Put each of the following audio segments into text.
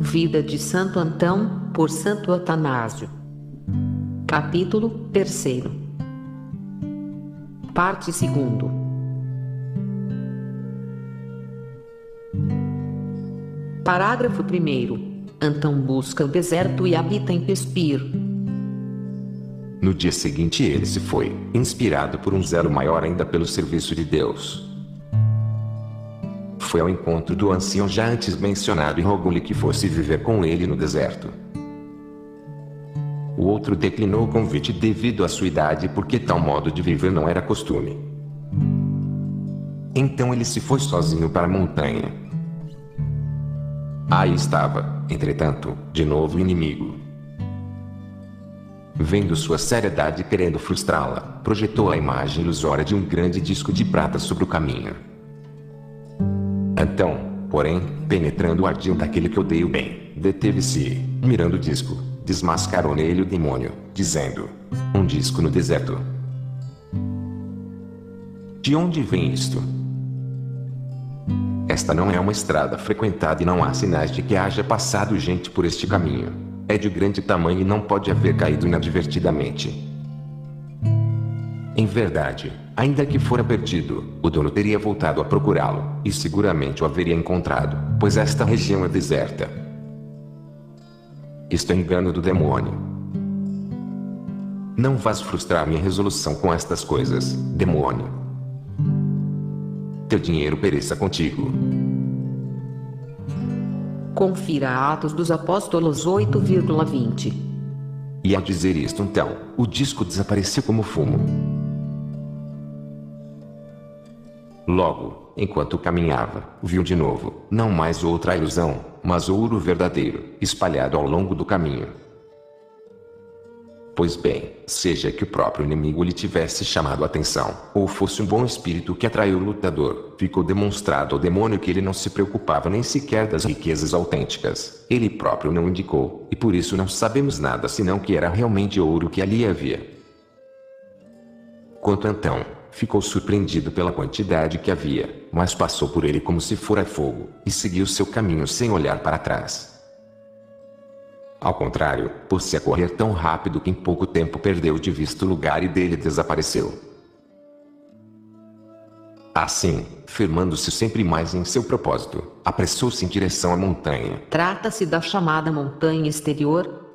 Vida de Santo Antão, por Santo Atanásio. Capítulo 3º. Parte 2º. Parágrafo 1º. Antão busca o deserto e habita em Pespir. No dia seguinte ele se foi, inspirado por um zelo maior ainda pelo serviço de Deus. Foi ao encontro do ancião já antes mencionado e rogou-lhe que fosse viver com ele no deserto. O outro declinou o convite devido à sua idade, porque tal modo de viver não era costume. Então ele se foi sozinho para a montanha. Aí estava, entretanto, de novo o inimigo. Vendo sua seriedade e querendo frustrá-la, projetou a imagem ilusória de um grande disco de prata sobre o caminho. Antão, porém, penetrando o ardil daquele que odeia o bem, deteve-se e, mirando o disco, desmascarou nele o demônio, dizendo: um disco no deserto. De onde vem isto? Esta não é uma estrada frequentada e não há sinais de que haja passado gente por este caminho. É de grande tamanho e não pode haver caído inadvertidamente. Em verdade, ainda que fora perdido, o dono teria voltado a procurá-lo, e seguramente o haveria encontrado, pois esta região é deserta. Isto é engano do demônio. Não vás frustrar minha resolução com estas coisas, demônio. Teu dinheiro pereça contigo. Confira Atos dos Apóstolos 8,20. E ao dizer isto então, o disco desapareceu como fumo. Logo, enquanto caminhava, viu de novo, não mais outra ilusão, mas ouro verdadeiro, espalhado ao longo do caminho. Pois bem, seja que o próprio inimigo lhe tivesse chamado a atenção, ou fosse um bom espírito que atraiu o lutador, ficou demonstrado ao demônio que ele não se preocupava nem sequer das riquezas autênticas. Ele próprio não indicou, e por isso não sabemos nada senão que era realmente ouro que ali havia. Quanto Antão, ficou surpreendido pela quantidade que havia, mas passou por ele como se fora fogo, e seguiu seu caminho sem olhar para trás. Ao contrário, pôs-se a correr tão rápido que em pouco tempo perdeu de vista o lugar e dele desapareceu. Assim, firmando-se sempre mais em seu propósito, apressou-se em direção à montanha. Trata-se da chamada montanha exterior,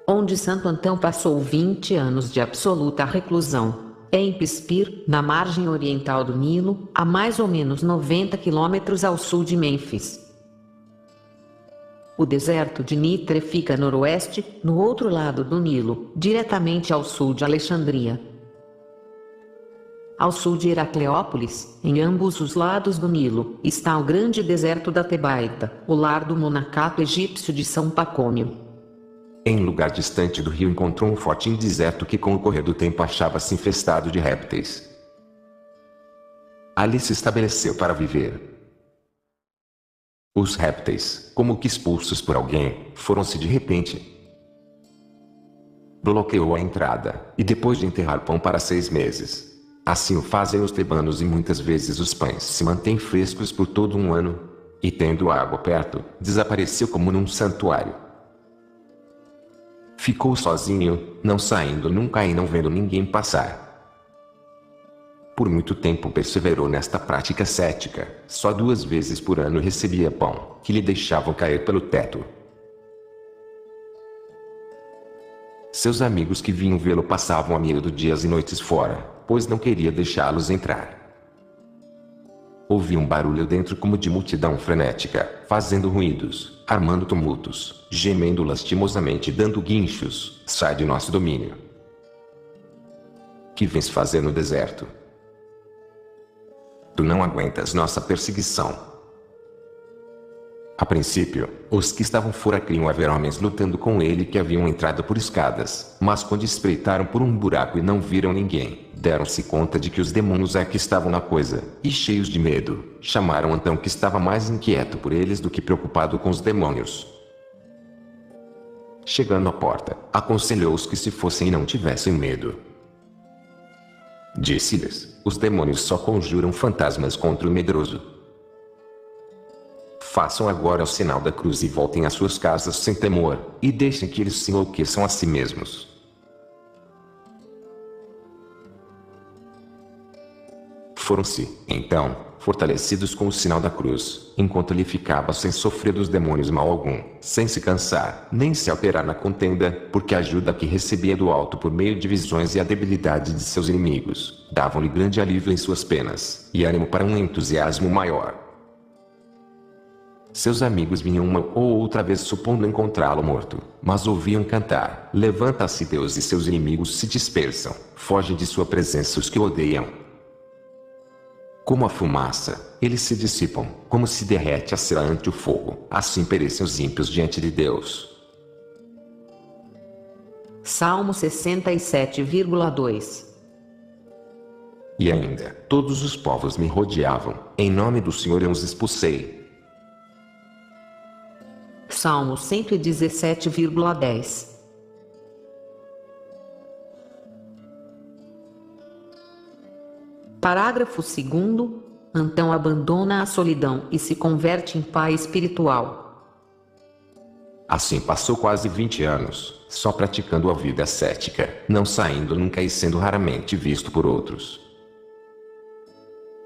onde Santo Antão passou 20 anos de absoluta reclusão. É em Pespir, na margem oriental do Nilo, a mais ou menos 90 quilômetros ao sul de Mênfis. O deserto de Nitre fica a noroeste, no outro lado do Nilo, diretamente ao sul de Alexandria. Ao sul de Heracleópolis, em ambos os lados do Nilo, está o grande deserto da Tebaida, o lar do monacato egípcio de São Pacômio. Em lugar distante do rio encontrou um forte deserto que com o correr do tempo achava-se infestado de répteis. Ali se estabeleceu para viver. Os répteis, como que expulsos por alguém, foram-se de repente. Bloqueou a entrada, e depois de enterrar pão para 6 meses. Assim o fazem os tebanos e muitas vezes os pães se mantêm frescos por todo um ano. E tendo água perto, desapareceu como num santuário. Ficou sozinho, não saindo nunca e não vendo ninguém passar. Por muito tempo perseverou nesta prática cética, só 2 vezes por ano recebia pão, que lhe deixavam cair pelo teto. Seus amigos que vinham vê-lo passavam a miúdo dias e noites fora, pois não queria deixá-los entrar. Ouvia um barulho dentro como de multidão frenética, fazendo ruídos, armando tumultos, gemendo lastimosamente e dando guinchos. Sai de nosso domínio. Que vens fazer no deserto? Tu não aguentas nossa perseguição. A princípio, os que estavam fora criam haver homens lutando com ele que haviam entrado por escadas, mas quando espreitaram por um buraco e não viram ninguém, deram-se conta de que os demônios é que estavam na coisa, e cheios de medo, chamaram Antão, que estava mais inquieto por eles do que preocupado com os demônios. Chegando à porta, aconselhou-os que se fossem e não tivessem medo. Disse-lhes: os demônios só conjuram fantasmas contra o medroso. Façam agora o sinal da cruz e voltem às suas casas sem temor, e deixem que eles se enlouqueçam a si mesmos. Foram-se, então, fortalecidos com o sinal da cruz, enquanto ele ficava sem sofrer dos demônios mal algum, sem se cansar, nem se alterar na contenda, porque a ajuda que recebia do alto por meio de visões e a debilidade de seus inimigos, davam-lhe grande alívio em suas penas, e ânimo para um entusiasmo maior. Seus amigos vinham uma ou outra vez supondo encontrá-lo morto, mas ouviam cantar: levanta-se Deus e seus inimigos se dispersam, fogem de sua presença os que o odeiam. Como a fumaça, eles se dissipam, como se derrete a cera ante o fogo, assim perecem os ímpios diante de Deus. Salmo 67,2. E ainda, todos os povos me rodeavam, em nome do Senhor eu os expulsei. Salmo 117,10. Parágrafo 2º. Antão abandona a solidão e se converte em pai espiritual. Assim passou quase 20 anos, só praticando a vida ascética, não saindo nunca e sendo raramente visto por outros.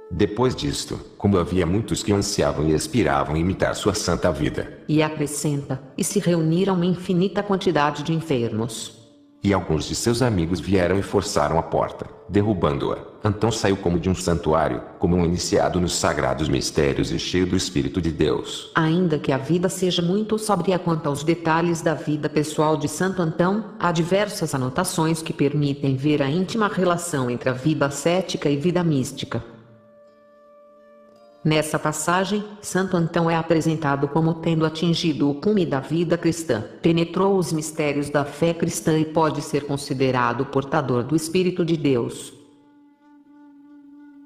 Depois disto, como havia muitos que ansiavam e aspiravam a imitar sua santa vida, E acrescenta, e se reuniram uma infinita quantidade de enfermos. e alguns de seus amigos vieram e forçaram a porta, derrubando-a. Antão saiu como de um santuário, como um iniciado nos sagrados mistérios e cheio do Espírito de Deus. Ainda que a vida seja muito sóbria quanto aos detalhes da vida pessoal de Santo Antão, há diversas anotações que permitem ver a íntima relação entre a vida ascética e vida mística. Nessa passagem, Santo Antão é apresentado como tendo atingido o cume da vida cristã, penetrou os mistérios da fé cristã e pode ser considerado portador do Espírito de Deus.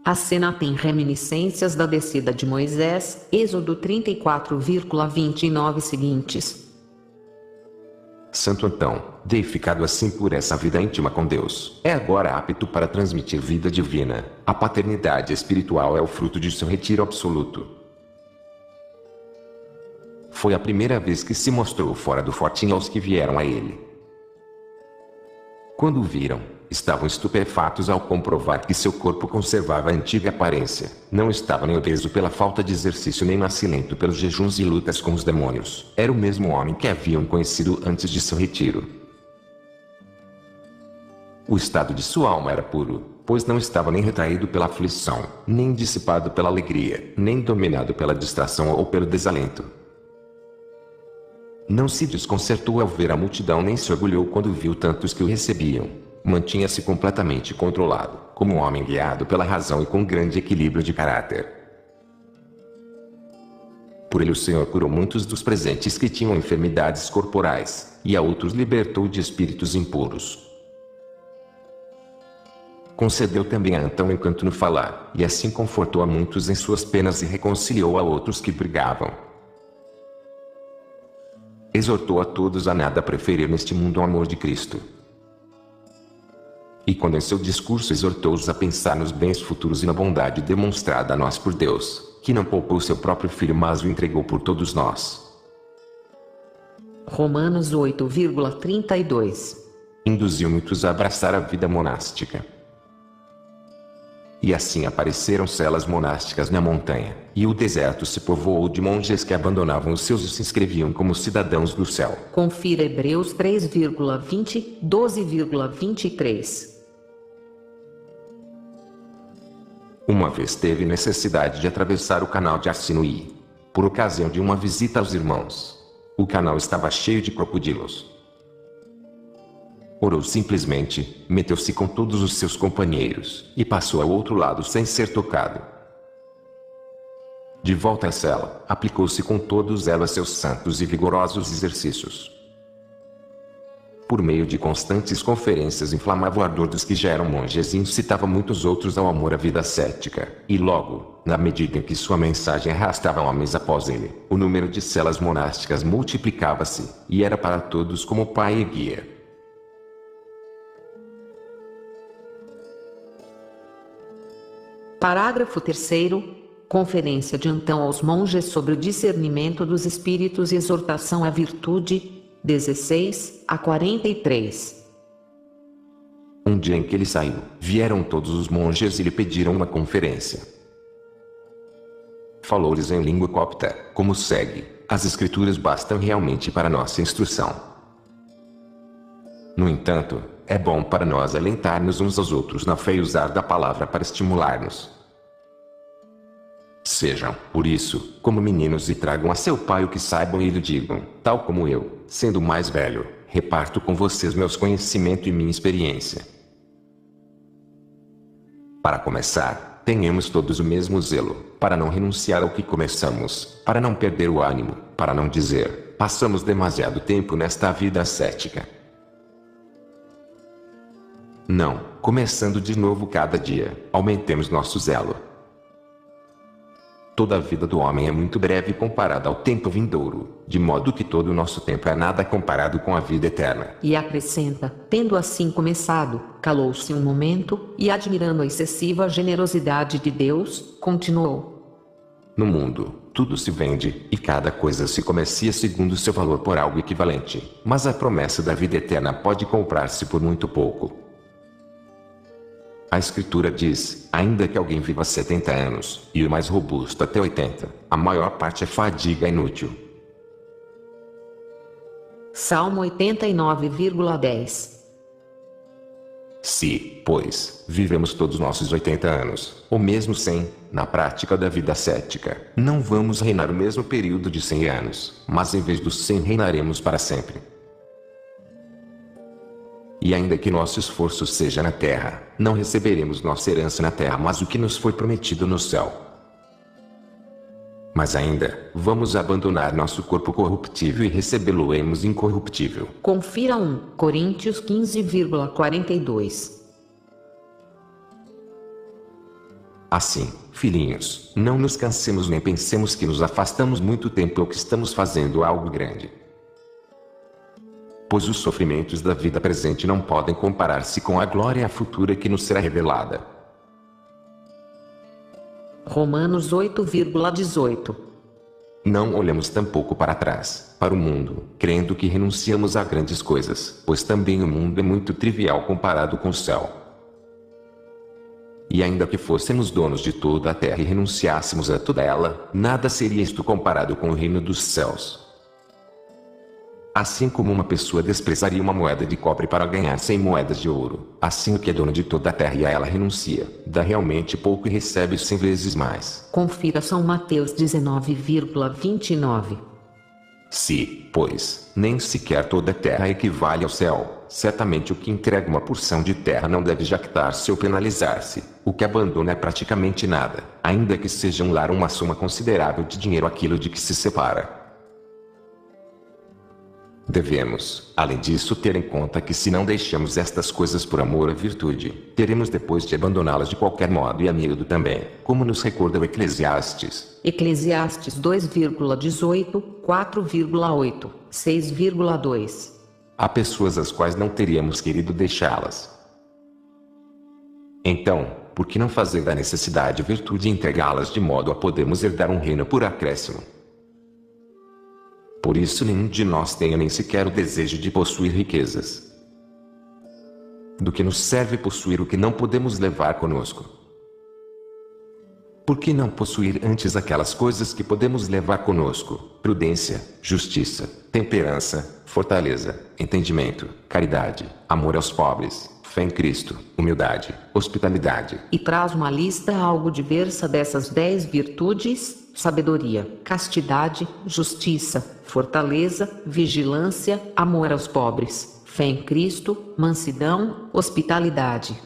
A cena tem reminiscências da descida de Moisés, Êxodo 34,29 seguintes. Santo Antão, deificado assim por essa vida íntima com Deus, é agora apto para transmitir vida divina. A paternidade espiritual é o fruto de seu retiro absoluto. Foi a primeira vez que se mostrou fora do fortinho aos que vieram a ele. Quando o viram, estavam estupefatos ao comprovar que seu corpo conservava a antiga aparência, não estava nem obeso pela falta de exercício nem macilento pelos jejuns e lutas com os demônios. Era o mesmo homem que haviam conhecido antes de seu retiro. O estado de sua alma era puro, pois não estava nem retraído pela aflição, nem dissipado pela alegria, nem dominado pela distração ou pelo desalento. Não se desconcertou ao ver a multidão nem se orgulhou quando viu tantos que o recebiam. Mantinha-se completamente controlado, como um homem guiado pela razão e com grande equilíbrio de caráter. Por ele o Senhor curou muitos dos presentes que tinham enfermidades corporais, e a outros libertou de espíritos impuros. Concedeu também a Antão encanto no falar, e assim confortou a muitos em suas penas e reconciliou a outros que brigavam. Exortou a todos a nada preferir neste mundo o amor de Cristo. E quando em seu discurso exortou-os a pensar nos bens futuros e na bondade demonstrada a nós por Deus, que não poupou seu próprio Filho mas o entregou por todos nós. Romanos 8,32. Induziu muitos a abraçar a vida monástica. E assim apareceram celas monásticas na montanha, e o deserto se povoou de monges que abandonavam os seus e se inscreviam como cidadãos do céu. Confira Hebreus 3,20, 12,23. Uma vez teve necessidade de atravessar o canal de Assinui, por ocasião de uma visita aos irmãos. O canal estava cheio de crocodilos. Orou simplesmente, meteu-se com todos os seus companheiros, e passou ao outro lado sem ser tocado. De volta à cela, aplicou-se com todo zelo a seus santos e vigorosos exercícios. Por meio de constantes conferências inflamava o ardor dos que já eram monges e incitava muitos outros ao amor à vida ascética, e logo, na medida em que sua mensagem arrastava homens após ele, o número de celas monásticas multiplicava-se, e era para todos como pai e guia. Parágrafo 3º. Conferência de Antão aos monges sobre o discernimento dos espíritos e exortação à virtude, 16 a 43. Um dia em que ele saiu, vieram todos os monges e lhe pediram uma conferência. Falou-lhes em língua copta, como segue: as escrituras bastam realmente para nossa instrução. No entanto, é bom para nós alentar-nos uns aos outros na fé e usar da palavra para estimular-nos. Sejam, por isso, como meninos e tragam a seu pai o que saibam e lhe digam, tal como eu, sendo mais velho, reparto com vocês meus conhecimentos e minha experiência. Para começar, tenhamos todos o mesmo zelo, para não renunciar ao que começamos, para não perder o ânimo, para não dizer, passamos demasiado tempo nesta vida ascética. Não, começando de novo cada dia, aumentemos nosso zelo. Toda a vida do homem é muito breve comparada ao tempo vindouro, de modo que todo o nosso tempo é nada comparado com a vida eterna. E acrescenta, tendo assim começado, calou-se um momento, e admirando a excessiva generosidade de Deus, continuou. No mundo, tudo se vende, e cada coisa se comercia segundo seu valor por algo equivalente, mas a promessa da vida eterna pode comprar-se por muito pouco. A Escritura diz, ainda que alguém viva 70 anos, e o mais robusto até 80, a maior parte é fadiga inútil. Salmo 89,10. Se, pois, vivemos todos nossos 80 anos, ou mesmo 100, na prática da vida ascética, não vamos reinar o mesmo período de 100 anos, mas em vez dos 100 reinaremos para sempre. E ainda que nosso esforço seja na terra, não receberemos nossa herança na terra, mas o que nos foi prometido no céu. Mas ainda, vamos abandonar nosso corpo corruptível e recebê-lo-emos incorruptível. Confira 1 Coríntios 15,42. Assim, filhinhos, não nos cansemos nem pensemos que nos afastamos muito tempo ou que estamos fazendo algo grande. Pois os sofrimentos da vida presente não podem comparar-se com a glória futura que nos será revelada. Romanos 8,18. Não olhemos tampouco para trás, para o mundo, crendo que renunciamos a grandes coisas, pois também o mundo é muito trivial comparado com o céu. E ainda que fôssemos donos de toda a terra e renunciássemos a toda ela, nada seria isto comparado com o reino dos céus. Assim como uma pessoa desprezaria uma moeda de cobre para ganhar 100 moedas de ouro, assim o que é dono de toda a terra e a ela renuncia, dá realmente pouco e recebe 100 vezes mais. Confira São Mateus 19,29. Se, pois, nem sequer toda a terra equivale ao céu, certamente o que entrega uma porção de terra não deve jactar-se ou penalizar-se, o que abandona é praticamente nada, ainda que seja um lar uma soma considerável de dinheiro aquilo de que se separa. Devemos, além disso, ter em conta que se não deixamos estas coisas por amor à virtude, teremos depois de abandoná-las de qualquer modo e a medo também, como nos recorda o Eclesiastes. Eclesiastes 2,18, 4,8, 6,2. Há pessoas às quais não teríamos querido deixá-las. Então, por que não fazer da necessidade virtude e entregá-las de modo a podermos herdar um reino por acréscimo? Por isso nenhum de nós tenha nem sequer o desejo de possuir riquezas. Do que nos serve possuir o que não podemos levar conosco? Por que não possuir antes aquelas coisas que podemos levar conosco? Prudência, justiça, temperança, fortaleza, entendimento, caridade, amor aos pobres, fé em Cristo, humildade, hospitalidade. E traz uma lista algo diversa dessas 10 virtudes: sabedoria, castidade, justiça, fortaleza, vigilância, amor aos pobres, fé em Cristo, mansidão, hospitalidade.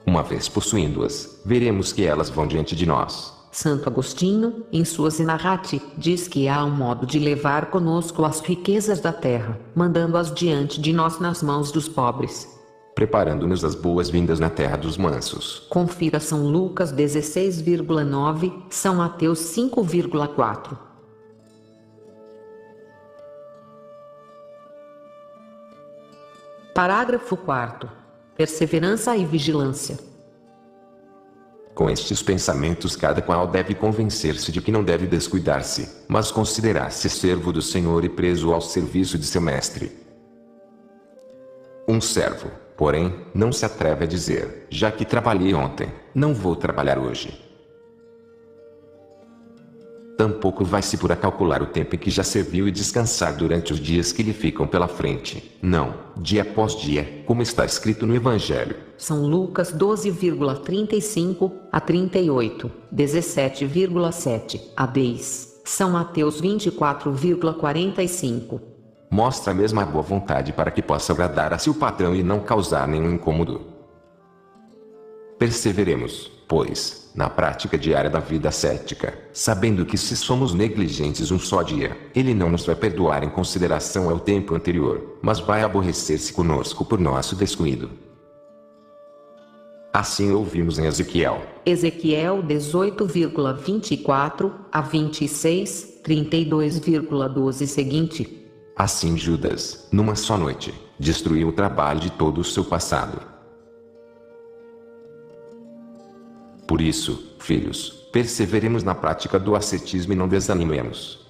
Uma vez possuindo-as, veremos que elas vão diante de nós. Santo Agostinho, em sua Zinarrate, diz que há um modo de levar conosco as riquezas da terra, mandando-as diante de nós nas mãos dos pobres, preparando-nos as boas-vindas na terra dos mansos. Confira São Lucas 16,9, São Mateus 5,4. Parágrafo 4º. Perseverança e vigilância. Com estes pensamentos cada qual deve convencer-se de que não deve descuidar-se, mas considerar-se servo do Senhor e preso ao serviço de seu mestre. Um servo, porém, não se atreve a dizer, já que trabalhei ontem, não vou trabalhar hoje. Tampouco vai se por a calcular o tempo em que já serviu e descansar durante os dias que lhe ficam pela frente. Não, dia após dia, como está escrito no Evangelho. São Lucas 12,35 a 38, 17,7 a 10. São Mateus 24,45. Mostra a mesma boa vontade para que possa agradar a seu patrão e não causar nenhum incômodo. Perseveremos, pois, na prática diária da vida ascética, sabendo que se somos negligentes um só dia, Ele não nos vai perdoar em consideração ao tempo anterior, mas vai aborrecer-se conosco por nosso descuido. Assim ouvimos em Ezequiel. Ezequiel 18,24 a 26, 32,12 seguinte. Assim Judas, numa só noite, destruiu o trabalho de todo o seu passado. Por isso, filhos, perseveremos na prática do ascetismo e não desanimemos.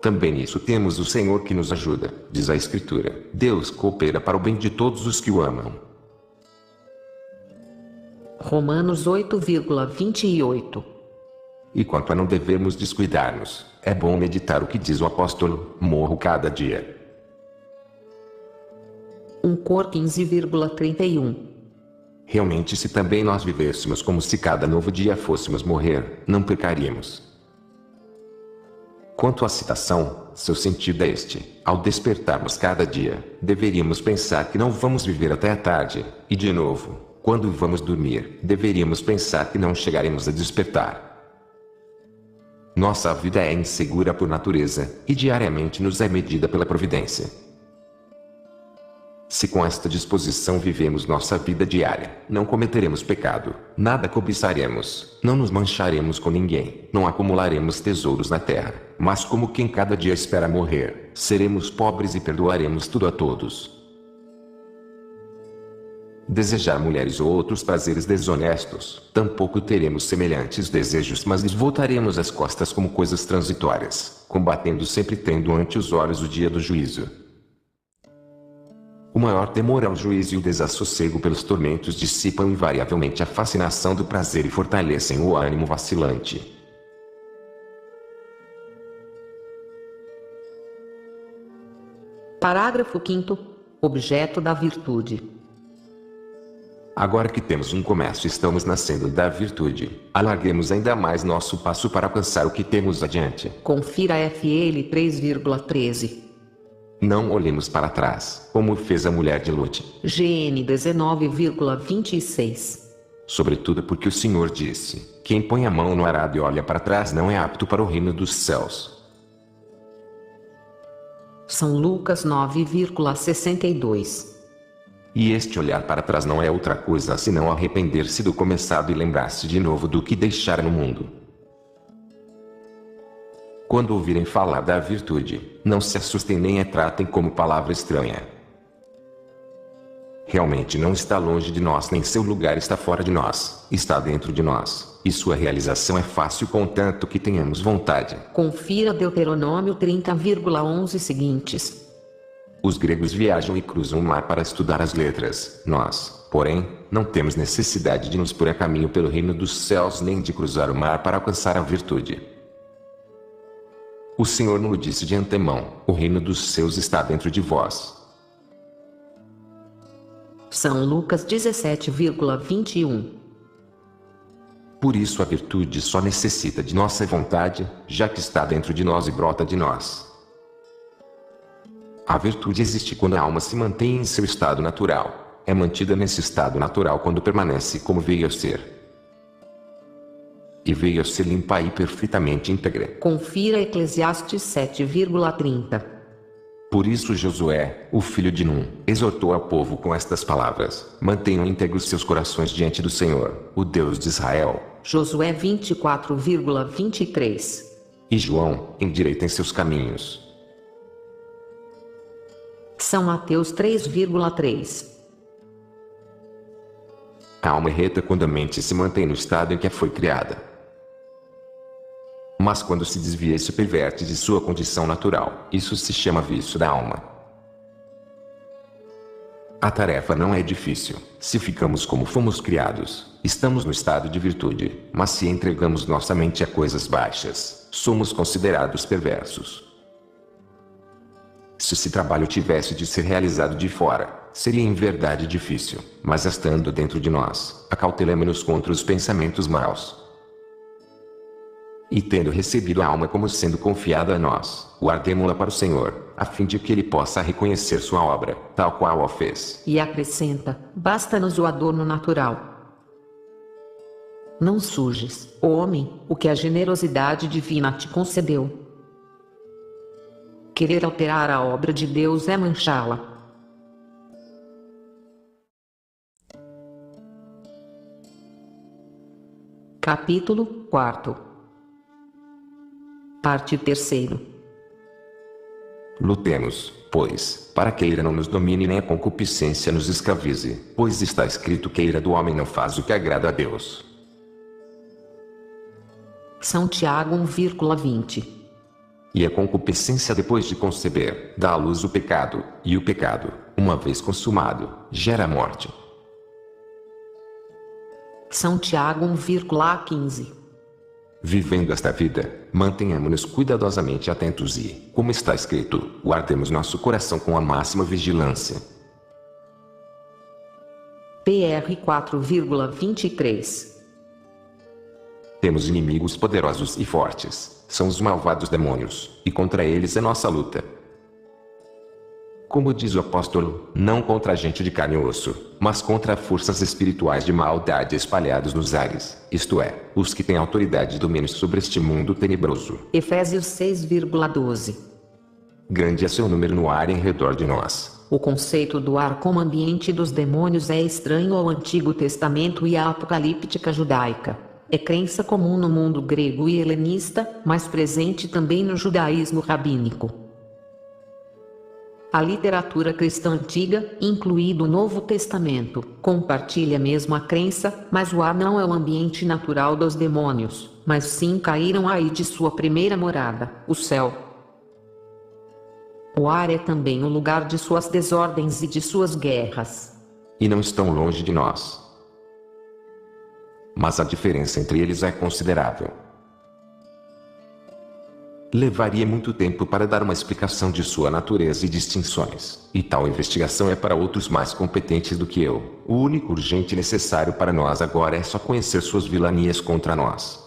Também nisso temos o Senhor que nos ajuda, diz a Escritura. Deus coopera para o bem de todos os que o amam. Romanos 8,28. E quanto a não devermos descuidar-nos, é bom meditar o que diz o apóstolo, morro cada dia. 1 Cor 15,31. Realmente, se também nós vivêssemos como se cada novo dia fôssemos morrer, não pecaríamos. Quanto à citação, seu sentido é este: ao despertarmos cada dia, deveríamos pensar que não vamos viver até a tarde, e de novo, quando vamos dormir, deveríamos pensar que não chegaremos a despertar. Nossa vida é insegura por natureza, e diariamente nos é medida pela providência. Se com esta disposição vivemos nossa vida diária, não cometeremos pecado, nada cobiçaremos, não nos mancharemos com ninguém, não acumularemos tesouros na terra, mas como quem cada dia espera morrer, seremos pobres e perdoaremos tudo a todos. Desejar mulheres ou outros prazeres desonestos, tampouco teremos semelhantes desejos, mas lhes voltaremos as costas como coisas transitórias, combatendo sempre tendo ante os olhos o dia do juízo. O maior temor ao juízo e o desassossego pelos tormentos dissipam invariavelmente a fascinação do prazer e fortalecem o ânimo vacilante. Parágrafo 5º. Objeto da virtude. Agora que temos um comércio e estamos nascendo da virtude, alarguemos ainda mais nosso passo para alcançar o que temos adiante. Confira FL 3,13. Não olhemos para trás, como fez a mulher de Lute. GN 19,26. Sobretudo porque o Senhor disse: quem põe a mão no arado e olha para trás não é apto para o reino dos céus. São Lucas 9,62. E este olhar para trás não é outra coisa senão arrepender-se do começado e lembrar-se de novo do que deixara no mundo. Quando ouvirem falar da virtude, não se assustem nem a tratem como palavra estranha. Realmente não está longe de nós nem seu lugar está fora de nós, está dentro de nós, e sua realização é fácil contanto que tenhamos vontade. Confira Deuteronômio 30,11 seguintes. Os gregos viajam e cruzam o mar para estudar as letras. Nós, porém, não temos necessidade de nos pôr a caminho pelo reino dos céus nem de cruzar o mar para alcançar a virtude. O Senhor nos disse de antemão: o reino dos céus está dentro de vós. São Lucas 17,21. Por isso a virtude só necessita de nossa vontade, já que está dentro de nós e brota de nós. A virtude existe quando a alma se mantém em seu estado natural. É mantida nesse estado natural quando permanece como veio a ser. E veio a ser limpa e perfeitamente íntegra. Confira Eclesiastes 7,30. Por isso Josué, o filho de Num, exortou ao povo com estas palavras: mantenham íntegros seus corações diante do Senhor, o Deus de Israel. Josué 24,23. E João, endireitem seus caminhos. São Mateus 3,3. A alma erreta quando a mente se mantém no estado em que foi criada. Mas quando se desvia e se perverte de sua condição natural, isso se chama vício da alma. A tarefa não é difícil. Se ficamos como fomos criados, estamos no estado de virtude, mas se entregamos nossa mente a coisas baixas, somos considerados perversos. Se esse trabalho tivesse de ser realizado de fora, seria em verdade difícil, mas estando dentro de nós, acautelemo-nos contra os pensamentos maus. E tendo recebido a alma como sendo confiada a nós, guardemo-la para o Senhor, a fim de que Ele possa reconhecer sua obra, tal qual a fez. E acrescenta: basta-nos o adorno natural. Não sujes, ó homem, o que a generosidade divina te concedeu. Querer alterar a obra de Deus é manchá-la. Capítulo 4. Parte 3. Lutemos, pois, para que a ira não nos domine nem a concupiscência nos escravize, pois está escrito que a ira do homem não faz o que agrada a Deus. São Tiago 1,20. E a concupiscência depois de conceber, dá à luz o pecado, e o pecado, uma vez consumado, gera a morte. São Tiago 1,15. Vivendo esta vida, mantenhamos-nos cuidadosamente atentos e, como está escrito, guardemos nosso coração com a máxima vigilância. PR 4,23. Temos inimigos poderosos e fortes, são os malvados demônios, e contra eles é nossa luta. Como diz o apóstolo, não contra a gente de carne e osso, mas contra forças espirituais de maldade espalhados nos ares, isto é, os que têm autoridade e domínio sobre este mundo tenebroso. Efésios 6,12. Grande é seu número no ar em redor de nós. O conceito do ar como ambiente dos demônios é estranho ao Antigo Testamento e à apocalíptica judaica. É crença comum no mundo grego e helenista, mas presente também no judaísmo rabínico. A literatura cristã antiga, incluído o Novo Testamento, compartilha mesmo a crença, mas o ar não é o ambiente natural dos demônios, mas sim caíram aí de sua primeira morada, o céu. O ar é também o lugar de suas desordens e de suas guerras. E não estão longe de nós. Mas a diferença entre eles é considerável. Levaria muito tempo para dar uma explicação de sua natureza e distinções, e tal investigação é para outros mais competentes do que eu. O único urgente necessário para nós agora é só conhecer suas vilanias contra nós.